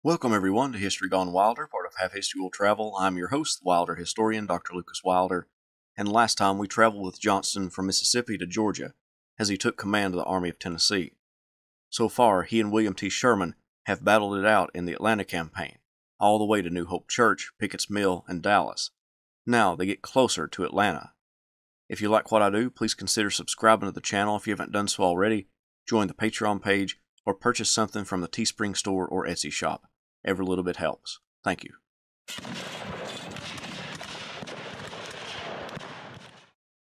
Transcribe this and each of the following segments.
Welcome everyone to History Gone Wilder, part of Half History Will Travel. I'm your host, the Wilder historian, Dr. Lucas Wilder, and last time we traveled with Johnston from Mississippi to Georgia as he took command of the Army of Tennessee. So far, he and William T. Sherman have battled it out in the Atlanta campaign, all the way to New Hope Church, Pickett's Mill, and Dallas. Now they get closer to Atlanta. If you like what I do, please consider subscribing to the channel if you haven't done so already, join the Patreon page, or purchase something from the Teespring store or Etsy shop. Every little bit helps. Thank you.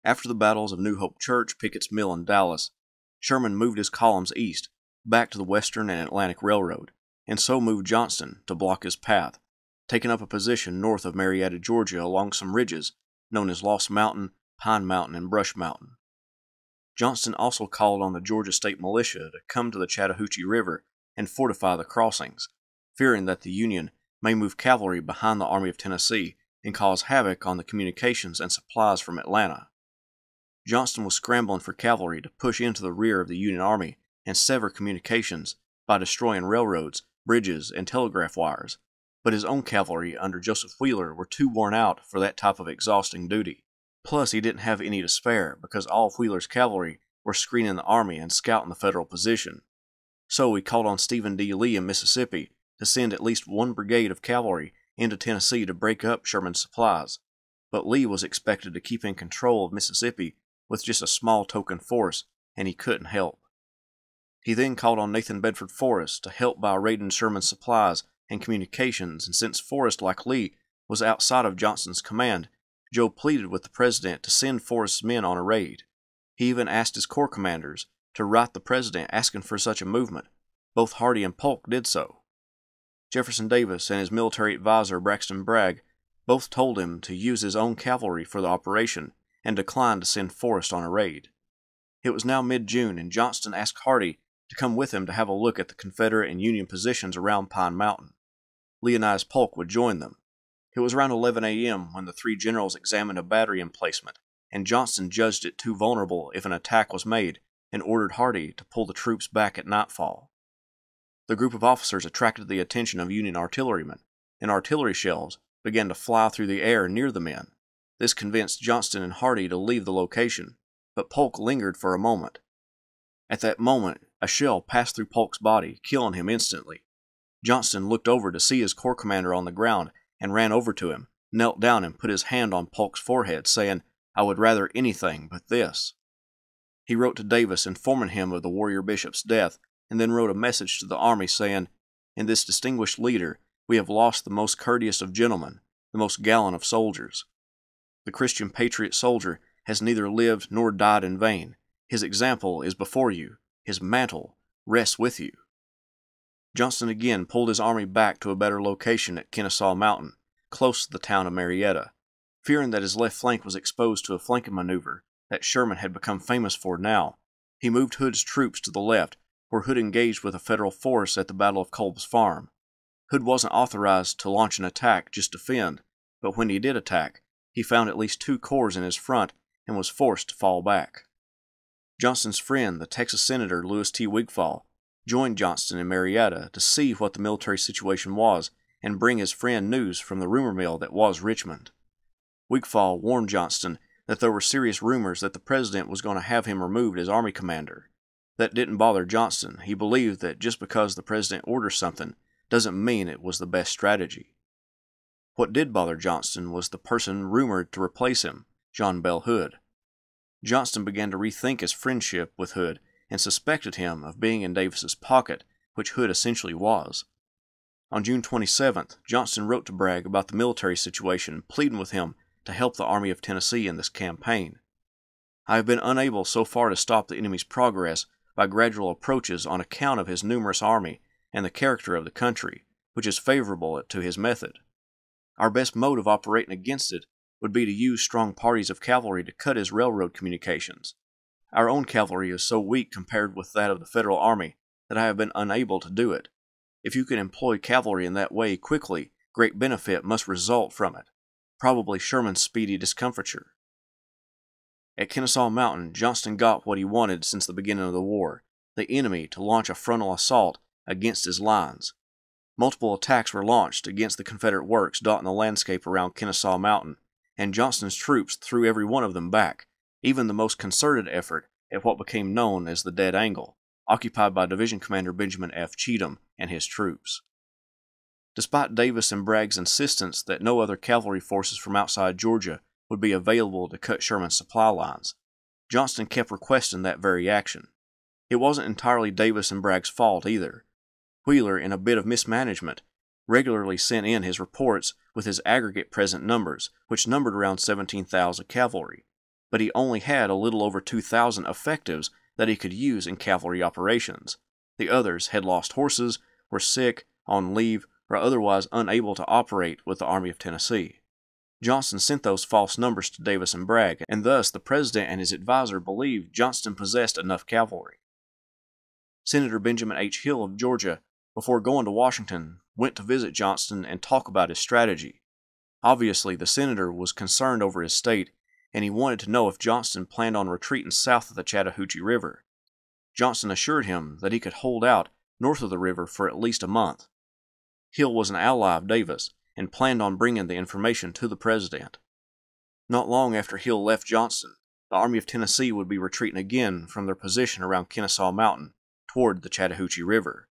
After the battles of New Hope Church, Pickett's Mill, and Dallas, Sherman moved his columns east, back to the Western and Atlantic Railroad, and so moved Johnston to block his path, taking up a position north of Marietta, Georgia, along some ridges known as Lost Mountain, Pine Mountain, and Brush Mountain. Johnston also called on the Georgia State Militia to come to the Chattahoochee River and fortify the crossings, fearing that the Union may move cavalry behind the Army of Tennessee and cause havoc on the communications and supplies from Atlanta. Johnston was scrambling for cavalry to push into the rear of the Union Army and sever communications by destroying railroads, bridges, and telegraph wires, but his own cavalry under Joseph Wheeler were too worn out for that type of exhausting duty. Plus, he didn't have any to spare because all of Wheeler's cavalry were screening the army and scouting the Federal position. So he called on Stephen D. Lee in Mississippi to send at least one brigade of cavalry into Tennessee to break up Sherman's supplies, but Lee was expected to keep in control of Mississippi with just a small token force, and he couldn't help. He then called on Nathan Bedford Forrest to help by raiding Sherman's supplies and communications, and since Forrest, like Lee, was outside of Johnston's command, Joe pleaded with the president to send Forrest's men on a raid. He even asked his corps commanders to write the president asking for such a movement. Both Hardee and Polk did so. Jefferson Davis and his military advisor Braxton Bragg both told him to use his own cavalry for the operation and declined to send Forrest on a raid. It was now mid-June, and Johnston asked Hardee to come with him to have a look at the Confederate and Union positions around Pine Mountain. Leonidas Polk would join them. It was around 11 a.m. when the three generals examined a battery emplacement, and Johnston judged it too vulnerable if an attack was made and ordered Hardee to pull the troops back at nightfall. The group of officers attracted the attention of Union artillerymen, and artillery shells began to fly through the air near the men. This convinced Johnston and Hardee to leave the location, but Polk lingered for a moment. At that moment, a shell passed through Polk's body, killing him instantly. Johnston looked over to see his corps commander on the ground and ran over to him, knelt down and put his hand on Polk's forehead, saying, "I would rather anything but this." He wrote to Davis informing him of the warrior bishop's death, and then wrote a message to the army saying, "In this distinguished leader, we have lost the most courteous of gentlemen, the most gallant of soldiers. The Christian patriot soldier has neither lived nor died in vain. His example is before you. His mantle rests with you." Johnston again pulled his army back to a better location at Kennesaw Mountain, close to the town of Marietta, fearing that his left flank was exposed to a flanking maneuver that Sherman had become famous for now. He moved Hood's troops to the left, where Hood engaged with a Federal force at the Battle of Kolb's Farm. Hood wasn't authorized to launch an attack, just defend, but when he did attack, he found at least two corps in his front and was forced to fall back. Johnston's friend, the Texas Senator Louis T. Wigfall, joined Johnston in Marietta to see what the military situation was and bring his friend news from the rumor mill that was Richmond. Wigfall warned Johnston that there were serious rumors that the president was going to have him removed as army commander. That didn't bother Johnston. He believed that just because the president orders something doesn't mean it was the best strategy. What did bother Johnston was the person rumored to replace him, John Bell Hood. Johnston began to rethink his friendship with Hood and suspected him of being in Davis's pocket, which Hood essentially was. On June 27th, Johnston wrote to Bragg about the military situation, pleading with him to help the Army of Tennessee in this campaign. "I have been unable so far to stop the enemy's progress by gradual approaches on account of his numerous army and the character of the country, which is favorable to his method. Our best mode of operating against it would be to use strong parties of cavalry to cut his railroad communications. Our own cavalry is so weak compared with that of the Federal Army that I have been unable to do it. If you can employ cavalry in that way quickly, great benefit must result from it, probably Sherman's speedy discomfiture." At Kennesaw Mountain, Johnston got what he wanted since the beginning of the war, the enemy to launch a frontal assault against his lines. Multiple attacks were launched against the Confederate works dotting the landscape around Kennesaw Mountain, and Johnston's troops threw every one of them back, even the most concerted effort at what became known as the Dead Angle, occupied by Division Commander Benjamin F. Cheatham and his troops. Despite Davis and Bragg's insistence that no other cavalry forces from outside Georgia would be available to cut Sherman's supply lines, Johnston kept requesting that very action. It wasn't entirely Davis and Bragg's fault either. Wheeler, in a bit of mismanagement, regularly sent in his reports with his aggregate present numbers, which numbered around 17,000 cavalry, but he only had a little over 2,000 effectives that he could use in cavalry operations. The others had lost horses, were sick, on leave, or otherwise unable to operate with the Army of Tennessee. Johnston sent those false numbers to Davis and Bragg, and thus the President and his advisor believed Johnston possessed enough cavalry. Senator Benjamin H. Hill of Georgia, before going to Washington, went to visit Johnston and talk about his strategy. Obviously, the senator was concerned over his state, and he wanted to know if Johnston planned on retreating south of the Chattahoochee River. Johnston assured him that he could hold out north of the river for at least a month. Hill was an ally of Davis and planned on bringing the information to the President. Not long after Hill left Johnston, the Army of Tennessee would be retreating again from their position around Kennesaw Mountain toward the Chattahoochee River.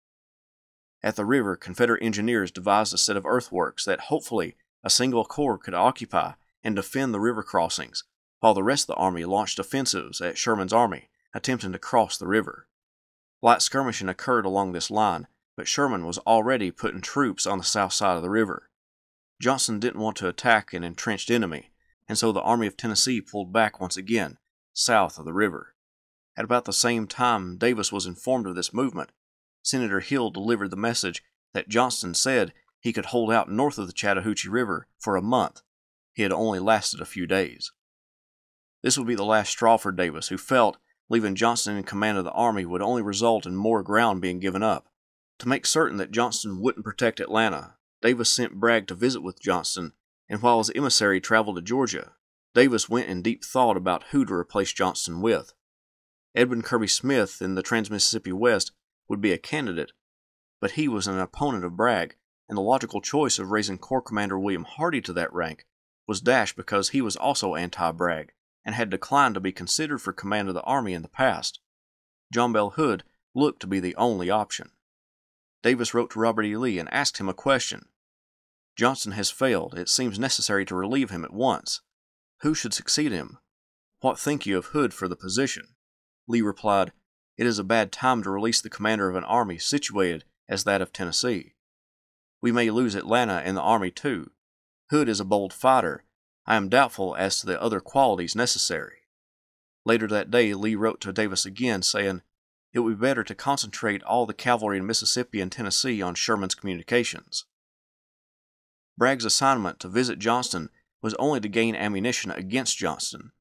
At the river, Confederate engineers devised a set of earthworks that hopefully a single corps could occupy and defend the river crossings, while the rest of the army launched offensives at Sherman's army, attempting to cross the river. Light skirmishing occurred along this line, but Sherman was already putting troops on the south side of the river. Johnston didn't want to attack an entrenched enemy, and so the Army of Tennessee pulled back once again, south of the river. At about the same time Davis was informed of this movement, Senator Hill delivered the message that Johnston said he could hold out north of the Chattahoochee River for a month. He had only lasted a few days. This would be the last straw for Davis, who felt leaving Johnston in command of the army would only result in more ground being given up. To make certain that Johnston wouldn't protect Atlanta, Davis sent Bragg to visit with Johnston, and while his emissary traveled to Georgia, Davis went in deep thought about who to replace Johnston with. Edwin Kirby Smith in the Trans-Mississippi West would be a candidate, but he was an opponent of Bragg, and the logical choice of raising Corps Commander William Hardee to that rank was dashed because he was also anti-Bragg and had declined to be considered for command of the army in the past. John Bell Hood looked to be the only option. Davis wrote to Robert E. Lee and asked him a question. Johnston has failed. It seems necessary to relieve him at once. Who should succeed him? What think you of Hood for the position? Lee replied, "It is a bad time to release the commander of an army situated as that of Tennessee. We may lose Atlanta and the army too. Hood is a bold fighter. I am doubtful as to the other qualities necessary." Later that day, Lee wrote to Davis again, saying, "It would be better to concentrate all the cavalry in Mississippi and Tennessee on Sherman's communications." Bragg's assignment to visit Johnston was only to gain ammunition against Johnston.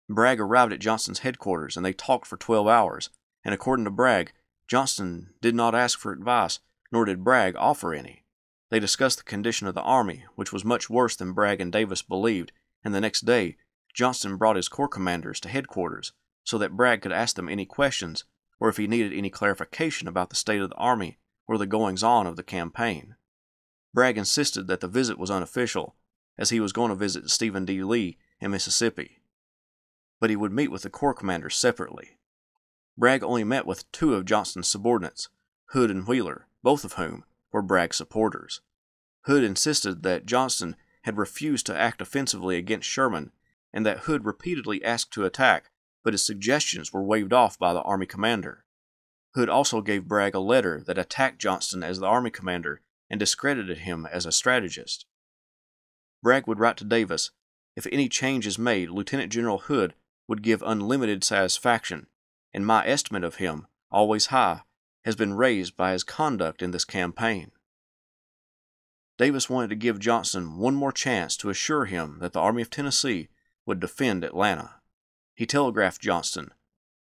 Bragg arrived at Johnston's headquarters, and they talked for 12 hours, and according to Bragg, Johnston did not ask for advice, nor did Bragg offer any. They discussed the condition of the army, which was much worse than Bragg and Davis believed, and the next day, Johnston brought his corps commanders to headquarters so that Bragg could ask them any questions or if he needed any clarification about the state of the army or the goings-on of the campaign. Bragg insisted that the visit was unofficial, as he was going to visit Stephen D. Lee in Mississippi, but he would meet with the corps commanders separately. Bragg only met with 2 of Johnston's subordinates, Hood and Wheeler, both of whom were Bragg's supporters. Hood insisted that Johnston had refused to act offensively against Sherman, and that Hood repeatedly asked to attack, but his suggestions were waved off by the army commander. Hood also gave Bragg a letter that attacked Johnston as the army commander and discredited him as a strategist. Bragg would write to Davis, "If any change is made, Lieutenant General Hood would give unlimited satisfaction, and my estimate of him, always high, has been raised by his conduct in this campaign." Davis wanted to give Johnston one more chance to assure him that the Army of Tennessee would defend Atlanta. He telegraphed Johnston,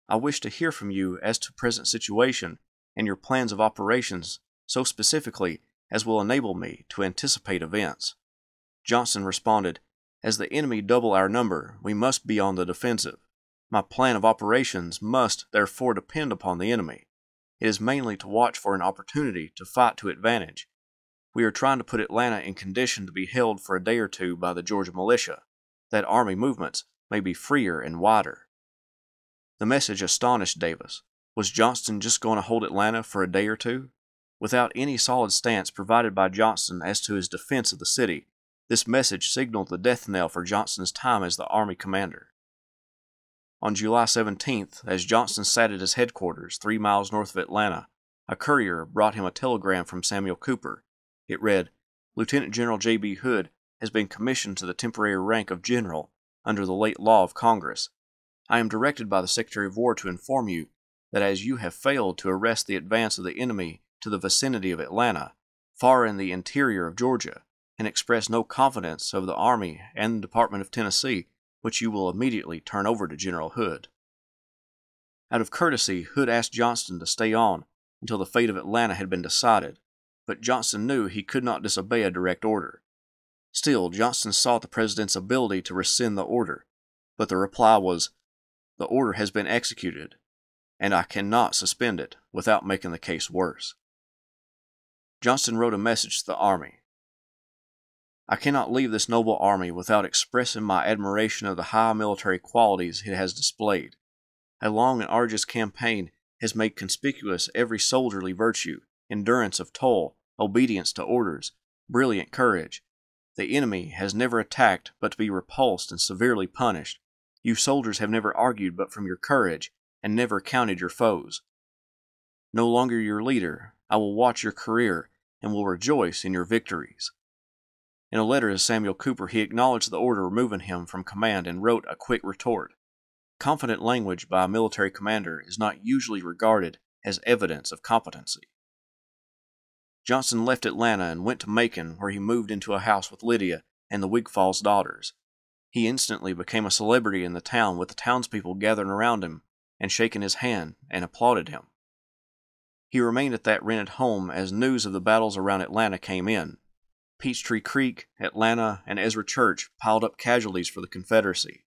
"I wish to hear from you as to present situation and your plans of operations so specifically as will enable me to anticipate events." Johnston responded, "As the enemy double our number, we must be on the defensive. My plan of operations must, therefore, depend upon the enemy. It is mainly to watch for an opportunity to fight to advantage, We are trying to put Atlanta in condition to be held for a day or two by the Georgia militia, that Army movements may be freer and wider." The message astonished Davis. Was Johnston just going to hold Atlanta for a day or two? Without any solid stance provided by Johnston as to his defense of the city, this message signaled the death knell for Johnston's time as the Army commander. On July 17th, as Johnston sat at his headquarters 3 miles north of Atlanta, a courier brought him a telegram from Samuel Cooper. It read, "Lieutenant General J.B. Hood has been commissioned to the temporary rank of general under the late law of Congress. I am directed by the Secretary of War to inform you that as you have failed to arrest the advance of the enemy to the vicinity of Atlanta, far in the interior of Georgia, and express no confidence of the Army and the Department of Tennessee, which you will immediately turn over to General Hood." Out of courtesy, Hood asked Johnston to stay on until the fate of Atlanta had been decided, but Johnston knew he could not disobey a direct order. Still, Johnston sought the President's ability to rescind the order, but the reply was, "The order has been executed, and I cannot suspend it without making the case worse." Johnston wrote a message to the Army. "I cannot leave this noble Army without expressing my admiration of the high military qualities it has displayed. A long and arduous campaign has made conspicuous every soldierly virtue, endurance of toil, obedience to orders, brilliant courage. The enemy has never attacked but to be repulsed and severely punished. You soldiers have never argued but from your courage, and never counted your foes. No longer your leader, I will watch your career, and will rejoice in your victories." In a letter to Samuel Cooper, he acknowledged the order removing him from command and wrote a quick retort. Confident language by a military commander is not usually regarded as evidence of competency. Johnston left Atlanta and went to Macon, where he moved into a house with Lydia and the Wigfall's daughters. He instantly became a celebrity in the town, with the townspeople gathering around him and shaking his hand and applauded him. He remained at that rented home as news of the battles around Atlanta came in. Peachtree Creek, Atlanta, and Ezra Church piled up casualties for the Confederacy.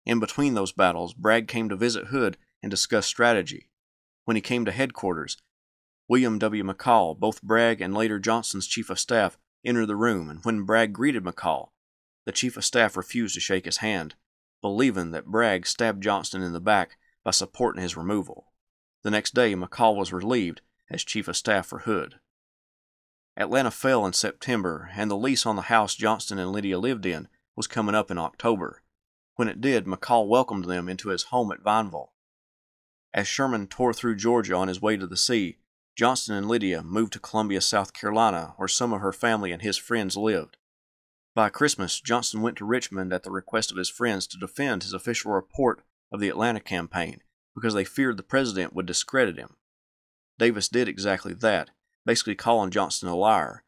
In between those battles, Bragg came to visit Hood and discuss strategy. When he came to headquarters, William W. McCall, both Bragg and later Johnston's chief of staff, entered the room, and when Bragg greeted McCall, the chief of staff refused to shake his hand, believing that Bragg stabbed Johnston in the back by supporting his removal. The next day, McCall was relieved as chief of staff for Hood. Atlanta fell in September, and the lease on the house Johnston and Lydia lived in was coming up in October. When it did, McCall welcomed them into his home at Vineville. As Sherman tore through Georgia on his way to the sea, Johnston and Lydia moved to Columbia, South Carolina, where some of her family and his friends lived. By Christmas, Johnston went to Richmond at the request of his friends to defend his official report of the Atlanta campaign, because they feared the president would discredit him. Davis did exactly that, basically calling Johnston a liar.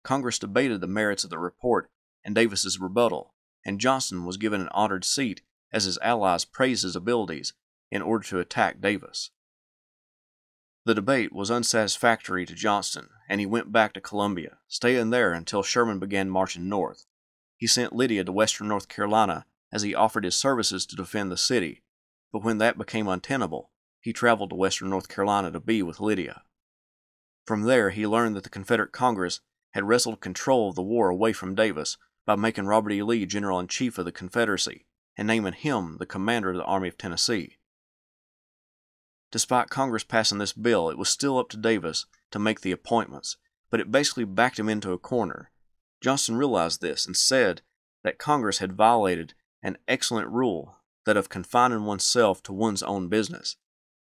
Congress debated the merits of the report and Davis's rebuttal, and Johnston was given an honored seat as his allies praised his abilities in order to attack Davis. The debate was unsatisfactory to Johnston, and he went back to Columbia, staying there until Sherman began marching north. He sent Lydia to western North Carolina as he offered his services to defend the city, but when that became untenable, he traveled to western North Carolina to be with Lydia. From there, he learned that the Confederate Congress had wrestled control of the war away from Davis by making Robert E. Lee General-in-Chief of the Confederacy and naming him the commander of the Army of Tennessee. Despite Congress passing this bill, it was still up to Davis to make the appointments, but it basically backed him into a corner. Johnston realized this and said that Congress had violated an excellent rule, that of confining oneself to one's own business.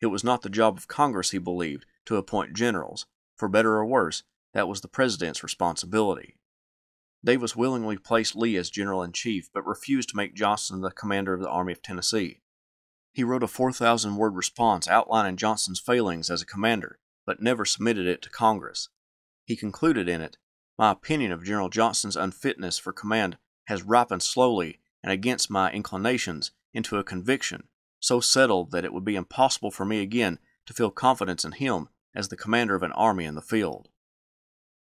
It was not the job of Congress, he believed, to appoint generals. For better or worse, that was the president's responsibility. Davis willingly placed Lee as general-in-chief, but refused to make Johnston the commander of the Army of Tennessee. He wrote a 4,000-word response outlining Johnston's failings as a commander, but never submitted it to Congress. He concluded in it, "My opinion of General Johnston's unfitness for command has ripened slowly and against my inclinations into a conviction so settled that it would be impossible for me again to feel confidence in him as the commander of an army in the field."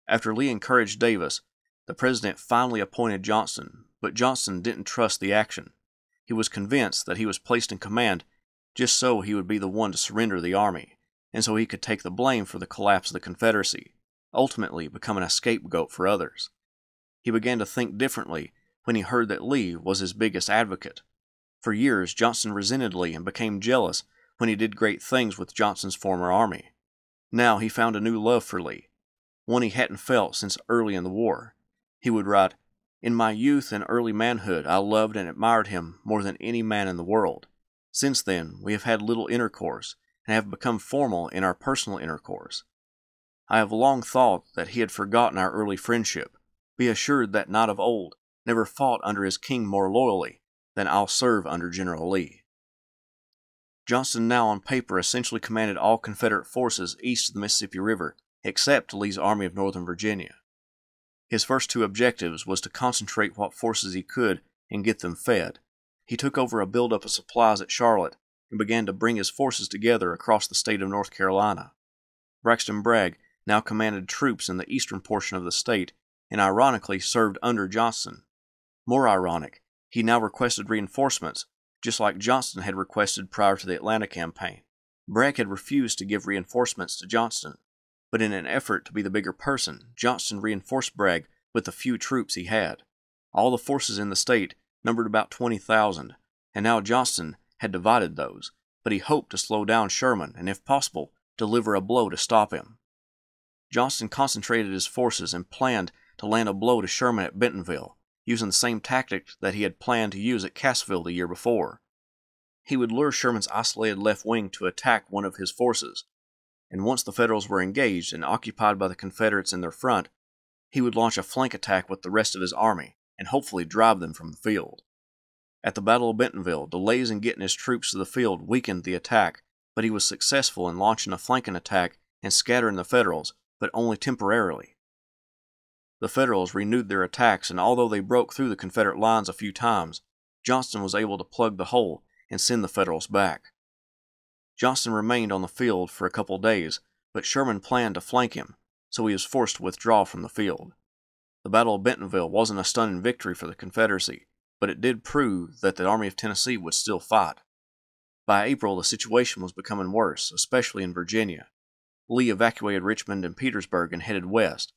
After Lee encouraged Davis, the president finally appointed Johnston, but Johnston didn't trust the action. He was convinced that he was placed in command just so he would be the one to surrender the army, and so he could take the blame for the collapse of the Confederacy. ultimately becoming a scapegoat for others. He began to think differently when he heard that Lee was his biggest advocate. For years, Johnston resented Lee and became jealous when he did great things with Johnston's former army. Now he found a new love for Lee, one he hadn't felt since early in the war. He would write, "In my youth and early manhood, I loved and admired him more than any man in the world. Since then, we have had little intercourse, and have become formal in our personal intercourse. I have long thought that he had forgotten our early friendship. Be assured that not of old never fought under his king more loyally than I'll serve under General Lee." Johnston now on paper essentially commanded all Confederate forces east of the Mississippi River, except Lee's Army of Northern Virginia. His first two objectives was to concentrate what forces he could and get them fed. He took over a buildup of supplies at Charlotte and began to bring his forces together across the state of North Carolina. Braxton Bragg now commanded troops in the eastern portion of the state and ironically served under Johnston. More ironic, he now requested reinforcements, just like Johnston had requested prior to the Atlanta campaign. Bragg had refused to give reinforcements to Johnston, but in an effort to be the bigger person, Johnston reinforced Bragg with the few troops he had. All the forces in the state numbered about 20,000, and now Johnston had divided those, but he hoped to slow down Sherman and, if possible, deliver a blow to stop him. Johnston concentrated his forces and planned to land a blow to Sherman at Bentonville, using the same tactic that he had planned to use at Cassville the year before. He would lure Sherman's isolated left wing to attack one of his forces, and once the Federals were engaged and occupied by the Confederates in their front, he would launch a flank attack with the rest of his army and hopefully drive them from the field. At the Battle of Bentonville, delays in getting his troops to the field weakened the attack, but he was successful in launching a flanking attack and scattering the Federals, but only temporarily. The Federals renewed their attacks, and although they broke through the Confederate lines a few times, Johnston was able to plug the hole and send the Federals back. Johnston remained on the field for a couple days, but Sherman planned to flank him, so he was forced to withdraw from the field. The Battle of Bentonville wasn't a stunning victory for the Confederacy, but it did prove that the Army of Tennessee would still fight. By April, the situation was becoming worse, especially in Virginia. Lee evacuated Richmond and Petersburg and headed west.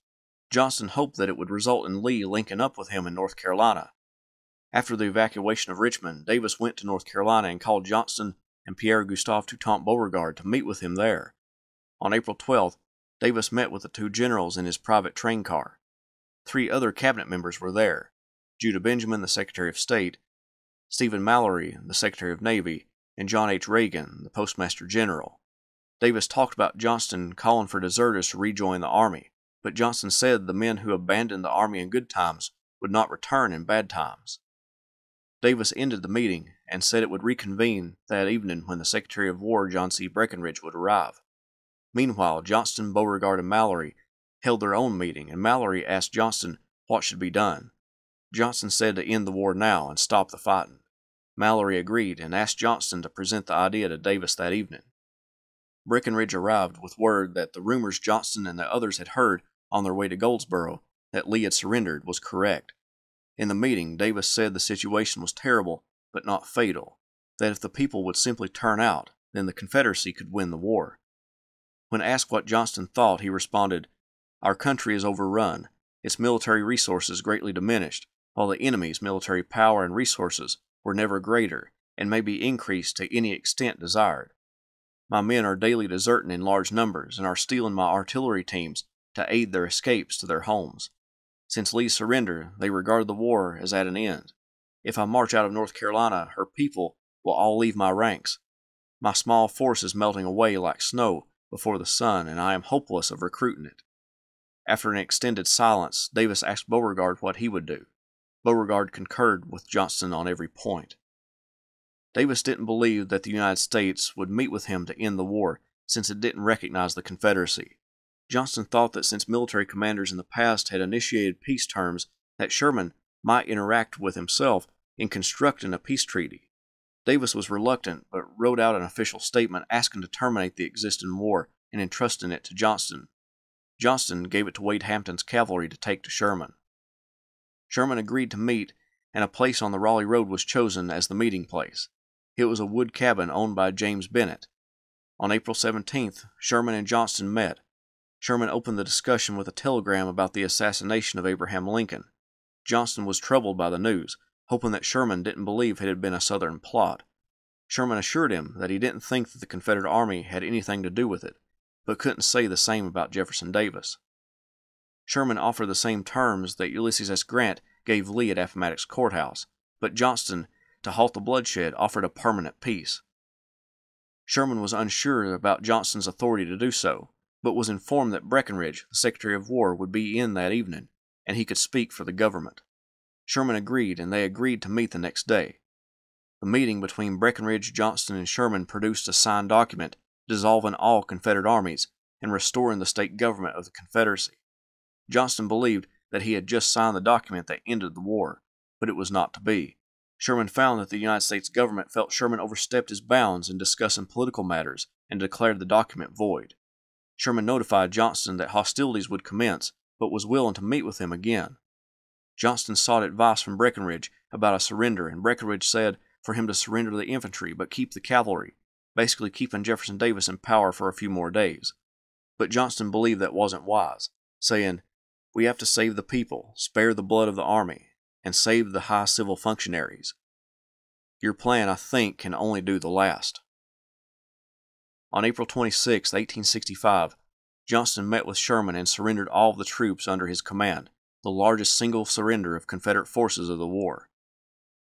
Johnston hoped that it would result in Lee linking up with him in North Carolina. After the evacuation of Richmond, Davis went to North Carolina and called Johnston and Pierre-Gustave Toutant-Beauregard to meet with him there. On April 12th, Davis met with the two generals in his private train car. 3 other cabinet members were there: Judah Benjamin, the Secretary of State, Stephen Mallory, the Secretary of Navy, and John H. Reagan, the Postmaster General. Davis talked about Johnston calling for deserters to rejoin the army, but Johnston said the men who abandoned the army in good times would not return in bad times. Davis ended the meeting and said it would reconvene that evening when the Secretary of War, John C. Breckinridge, would arrive. Meanwhile, Johnston, Beauregard, and Mallory held their own meeting, and Mallory asked Johnston what should be done. Johnston said to end the war now and stop the fighting. Mallory agreed and asked Johnston to present the idea to Davis that evening. Breckinridge arrived with word that the rumors Johnston and the others had heard on their way to Goldsboro that Lee had surrendered was correct. In the meeting, Davis said the situation was terrible but not fatal, that if the people would simply turn out, then the Confederacy could win the war. When asked what Johnston thought, he responded, "Our country is overrun, its military resources greatly diminished, while the enemy's military power and resources were never greater and may be increased to any extent desired. My men are daily deserting in large numbers and are stealing my artillery teams to aid their escapes to their homes. Since Lee's surrender, they regard the war as at an end. If I march out of North Carolina, her people will all leave my ranks. My small force is melting away like snow before the sun, and I am hopeless of recruiting it." After an extended silence, Davis asked Beauregard what he would do. Beauregard concurred with Johnston on every point. Davis didn't believe that the United States would meet with him to end the war, since it didn't recognize the Confederacy. Johnston thought that since military commanders in the past had initiated peace terms, that Sherman might interact with himself in constructing a peace treaty. Davis was reluctant, but wrote out an official statement asking to terminate the existing war and entrusting it to Johnston. Johnston gave it to Wade Hampton's cavalry to take to Sherman. Sherman agreed to meet, and a place on the Raleigh Road was chosen as the meeting place. It was a wood cabin owned by James Bennett. On April 17th, Sherman and Johnston met. Sherman opened the discussion with a telegram about the assassination of Abraham Lincoln. Johnston was troubled by the news, hoping that Sherman didn't believe it had been a Southern plot. Sherman assured him that he didn't think that the Confederate Army had anything to do with it, but couldn't say the same about Jefferson Davis. Sherman offered the same terms that Ulysses S. Grant gave Lee at Appomattox Courthouse, but Johnston, to halt the bloodshed, offered a permanent peace. Sherman was unsure about Johnston's authority to do so, but was informed that Breckinridge, the Secretary of War, would be in that evening, and he could speak for the government. Sherman agreed, and they agreed to meet the next day. The meeting between Breckinridge, Johnston, and Sherman produced a signed document dissolving all Confederate armies and restoring the state government of the Confederacy. Johnston believed that he had just signed the document that ended the war, but it was not to be. Sherman found that the United States government felt Sherman overstepped his bounds in discussing political matters and declared the document void. Sherman notified Johnston that hostilities would commence, but was willing to meet with him again. Johnston sought advice from Breckinridge about a surrender, and Breckinridge said for him to surrender the infantry but keep the cavalry, basically keeping Jefferson Davis in power for a few more days. But Johnston believed that wasn't wise, saying, "We have to save the people, spare the blood of the army, and save the high civil functionaries. Your plan, I think, can only do the last." On April 26, 1865, Johnston met with Sherman and surrendered all of the troops under his command, the largest single surrender of Confederate forces of the war.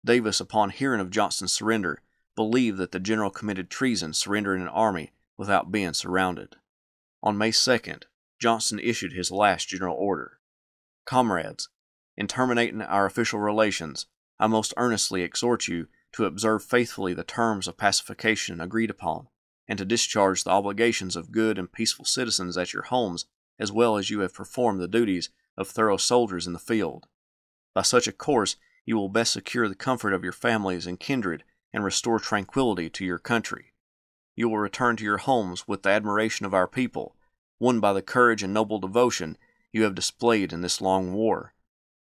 Davis, upon hearing of Johnston's surrender, believed that the general committed treason surrendering an army without being surrounded. On May 2nd, Johnston issued his last general order. "Comrades, in terminating our official relations, I most earnestly exhort you to observe faithfully the terms of pacification agreed upon, and to discharge the obligations of good and peaceful citizens at your homes as well as you have performed the duties of thorough soldiers in the field. By such a course you will best secure the comfort of your families and kindred and restore tranquility to your country. You will return to your homes with the admiration of our people, won by the courage and noble devotion you have displayed in this long war.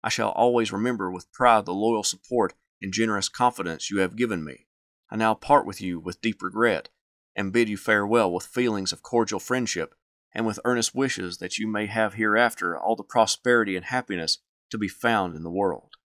I shall always remember with pride the loyal support and generous confidence you have given me. I now part with you with deep regret, and bid you farewell with feelings of cordial friendship, and with earnest wishes that you may have hereafter all the prosperity and happiness to be found in the world."